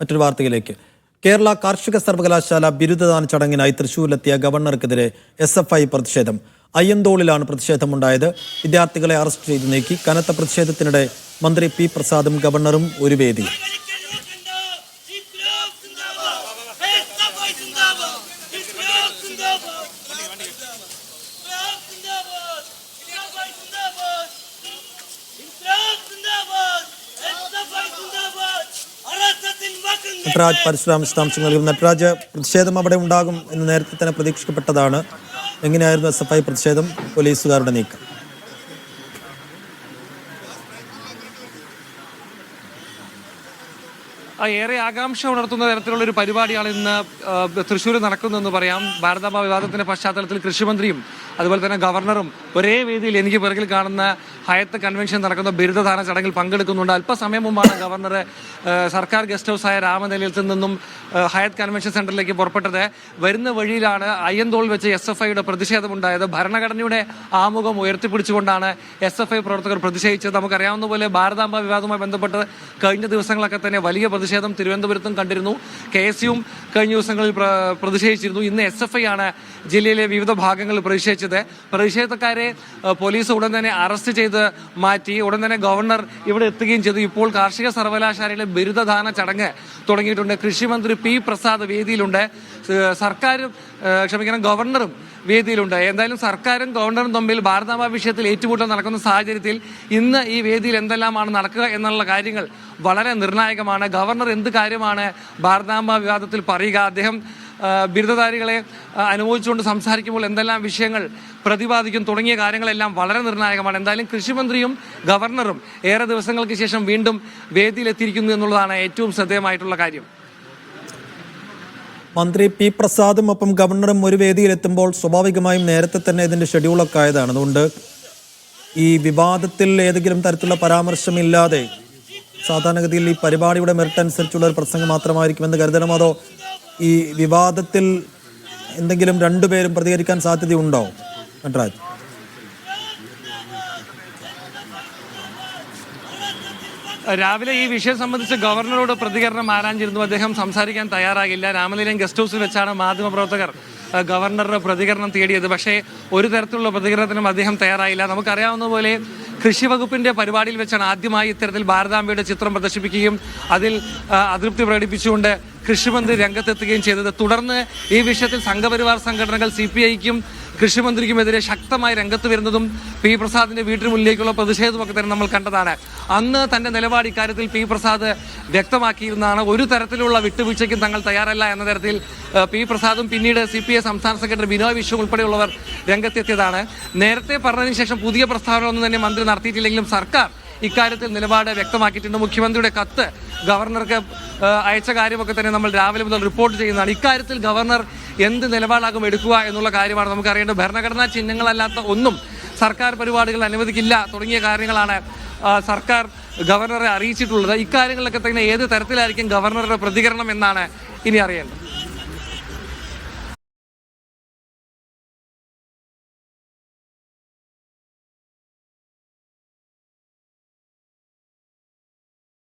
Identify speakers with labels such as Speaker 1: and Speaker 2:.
Speaker 1: മറ്റൊരു വാർത്തയിലേക്ക്. കേരള കാർഷിക സർവകലാശാല ബിരുദദാന ചടങ്ങിനായി തൃശൂരിലെത്തിയ ഗവർണർക്കെതിരെ SFI പ്രതിഷേധം. അയ്യന്തോളിലാണ് പ്രതിഷേധമുണ്ടായത്. വിദ്യാർത്ഥികളെ അറസ്റ്റ് ചെയ്ത് നീക്കി. കനത്ത പ്രതിഷേധത്തിനിടെ മന്ത്രി P. പ്രസാദും ഗവർണറും ഒരു വേദി. നട്രാജ് പരശുരാം വിശദാംശങ്ങൾ. നട്രാജ്, പ്രതിഷേധം അവിടെ ഉണ്ടാകും എന്ന് നേരത്തെ തന്നെ പ്രതീക്ഷിക്കപ്പെട്ടതാണ്. എങ്ങനെയായിരുന്നു SFI പ്രതിഷേധം, പോലീസുകാരുടെ നീക്കം?
Speaker 2: ഏറെ ആകാംക്ഷ ഉണർത്തുന്ന തരത്തിലുള്ള ഒരു പരിപാടിയാണ് ഇന്ന് തൃശ്ശൂർ നടക്കുന്നതെന്ന് പറയാം. ഭാരതാംബ വിവാദത്തിന്റെ പശ്ചാത്തലത്തിൽ കൃഷിമന്ത്രിയും അതുപോലെ തന്നെ ഗവർണറും ഒരേ വേദിയിൽ എനിക്ക് പിറകിൽ കാണുന്ന ഹയത്ത് കൺവെൻഷൻ നടക്കുന്ന ബിരുദദാന ചടങ്ങിൽ പങ്കെടുക്കുന്നുണ്ട്. അല്പസമയം മുമ്പാണ് ഗവർണർ സർക്കാർ ഗസ്റ്റ് ഹൗസായ രാമനിലയത്തിൽ നിന്നും ഹയത്ത് കൺവെൻഷൻ സെന്ററിലേക്ക് പുറപ്പെട്ടത്. വരുന്ന വഴിയിലാണ് അയ്യന്തോൾ വെച്ച് SFIയുടെ പ്രതിഷേധമുണ്ടായത്. ഭരണഘടനയുടെ ആമുഖം ഉയർത്തിപ്പിടിച്ചുകൊണ്ടാണ് SFI പ്രവർത്തകർ പ്രതിഷേധിച്ചത്. നമുക്കറിയാവുന്ന പോലെ ഭാരതാംബ വിവാദവുമായി ബന്ധപ്പെട്ട് കഴിഞ്ഞ ദിവസങ്ങളൊക്കെ തന്നെ വലിയ പ്രതിഷേധം തിരുവനന്തപുരത്തും കണ്ടിരുന്നു. KSUവും കഴിഞ്ഞ ദിവസങ്ങളിൽ പ്രതിഷേധിച്ചിരുന്നു. ഇന്ന് SFI ആണ് ജില്ലയിലെ വിവിധ ഭാഗങ്ങളിൽ പ്രതിഷേധിച്ചത്. പ്രതിഷേധക്കാരെ പോലീസ് ഉടൻ തന്നെ അറസ്റ്റ് ചെയ്ത് മാറ്റി. ഉടൻ തന്നെ ഗവർണർ ഇവിടെ എത്തുകയും ചെയ്തു. ഇപ്പോൾ കാർഷിക സർവകലാശാലയിലെ ബിരുദദാന ചടങ്ങ് തുടങ്ങിയിട്ടുണ്ട്. കൃഷിമന്ത്രി P. പ്രസാദ് വേദിയിലുണ്ട്. ഗവർണറും വേദിയിലുണ്ട്. എന്തായാലും സർക്കാരും ഗവർണറും തമ്മിൽ ഭാരതാംബ വിഷയത്തിൽ ഏറ്റുമുട്ടൽ നടക്കുന്ന സാഹചര്യത്തിൽ ഇന്ന് ഈ വേദിയിൽ എന്തെല്ലാമാണ് നടക്കുക എന്നുള്ള കാര്യങ്ങൾ വളരെ നിർണായകമാണ്. ഗവർണർ എന്ത് കാര്യമാണ് ഭാരതാംബ വിവാദത്തിൽ പറയുക, അദ്ദേഹം ബിരുദധാരികളെ അനുമോദിച്ചുകൊണ്ട് സംസാരിക്കുമ്പോൾ എന്തെല്ലാം വിഷയങ്ങൾ പ്രതിപാദിക്കും തുടങ്ങിയ കാര്യങ്ങളെല്ലാം വളരെ നിർണായകമാണ്. എന്തായാലും കൃഷിമന്ത്രിയും ഗവർണറും ഏറെ ദിവസങ്ങൾക്ക് ശേഷം വീണ്ടും വേദിയിലെത്തിയിരിക്കുന്നു എന്നുള്ളതാണ് ഏറ്റവും ശ്രദ്ധേയമായിട്ടുള്ള കാര്യം.
Speaker 1: മന്ത്രി P. പ്രസാദും ഒപ്പം ഗവർണറും ഒരു വേദിയിലെത്തുമ്പോൾ സ്വാഭാവികമായും നേരത്തെ തന്നെ ഇതിന്റെ ഷെഡ്യൂളൊക്കെ ആയതാണ്. അതുകൊണ്ട് ഈ വിവാദത്തിൽ ഏതെങ്കിലും തരത്തിലുള്ള പരാമർശമില്ലാതെ സാധാരണഗതിയിൽ ഈ പരിപാടിയുടെ മെറിറ്റ് അനുസരിച്ചുള്ള ഒരു പ്രസംഗം മാത്രമായിരിക്കുമെന്ന് കരുതണമോ, അതോ ഈ വിവാദത്തിൽ എന്തെങ്കിലും രണ്ടുപേരും പ്രതികരിക്കാൻ സാധ്യതയുണ്ടോ? നട്രാജ്,
Speaker 2: രാവിലെ ഈ വിഷയം സംബന്ധിച്ച് ഗവർണറോട് പ്രതികരണം ആരാഞ്ഞിരുന്നു. അദ്ദേഹം സംസാരിക്കാൻ തയ്യാറാകില്ല. രാമനിലയം ഗസ്റ്റ് ഹൗസിൽ വെച്ചാണ് മാധ്യമപ്രവർത്തകർ ഗവർണറുടെ പ്രതികരണം തേടിയത്. പക്ഷേ ഒരു തരത്തിലുള്ള പ്രതികരണത്തിനും അദ്ദേഹം തയ്യാറായില്ല. നമുക്കറിയാവുന്ന പോലെ കൃഷി വകുപ്പിന്റെ പരിപാടിയിൽ വെച്ചാണ് ആദ്യമായി ഇത്തരത്തിൽ ഭാരതാംബയുടെ ചിത്രം പ്രദർശിപ്പിക്കുകയും അതിൽ അതൃപ്തി പ്രകടിപ്പിച്ചുകൊണ്ട് കൃഷിമന്ത്രി രംഗത്തെത്തുകയും ചെയ്തത്. തുടർന്ന് ഈ വിഷയത്തിൽ സംഘപരിവാർ സംഘടനകൾ CPIക്കും കൃഷിമന്ത്രിക്കുമെതിരെ ശക്തമായി രംഗത്ത് വരുന്നതും P. പ്രസാദിന്റെ വീട്ടിന് മുന്നിലേക്കുള്ള പ്രതിഷേധമൊക്കെ തന്നെ നമ്മൾ കണ്ടതാണ്. അന്ന് തന്റെ നിലപാട് ഇക്കാര്യത്തിൽ P. പ്രസാദ് വ്യക്തമാക്കിയിരുന്നതാണ്. ഒരു തരത്തിലുള്ള വിട്ടുവീഴ്ചയ്ക്കും തങ്ങൾ തയ്യാറല്ല എന്ന തരത്തിൽ P. പ്രസാദും പിന്നീട് CPI സംസ്ഥാന സെക്രട്ടറി ബിനോയ് വിശ്വം ഉൾപ്പെടെയുള്ളവർ രംഗത്തെത്തിയതാണ്. നേരത്തെ പറഞ്ഞതിന് ശേഷം പുതിയ പ്രസ്താവനയൊന്നും തന്നെ മന്ത്രി നടത്തിയിട്ടില്ലെങ്കിലും സർക്കാർ ഇക്കാര്യത്തിൽ നിലപാട് വ്യക്തമാക്കിയിട്ടുണ്ട്. മുഖ്യമന്ത്രിയുടെ കത്ത് ഗവർണർക്ക് അയച്ച കാര്യമൊക്കെ തന്നെ നമ്മൾ രാവിലെ മുതൽ റിപ്പോർട്ട് ചെയ്യുന്നതാണ്. ഇക്കാര്യത്തിൽ ഗവർണർ എന്ത് നിലപാടാകും എടുക്കുക എന്നുള്ള കാര്യമാണ് നമുക്കറിയേണ്ടത്. ഭരണഘടനാ ചിഹ്നങ്ങളല്ലാത്ത ഒന്നും സർക്കാർ പരിപാടികൾ അനുവദിക്കില്ല തുടങ്ങിയ കാര്യങ്ങളാണ് സർക്കാർ ഗവർണറെ അറിയിച്ചിട്ടുള്ളത്. ഇക്കാര്യങ്ങളിലൊക്കെ തന്നെ ഏത് തരത്തിലായിരിക്കും ഗവർണറുടെ പ്രതികരണം എന്നാണ് ഇനി അറിയേണ്ടത്.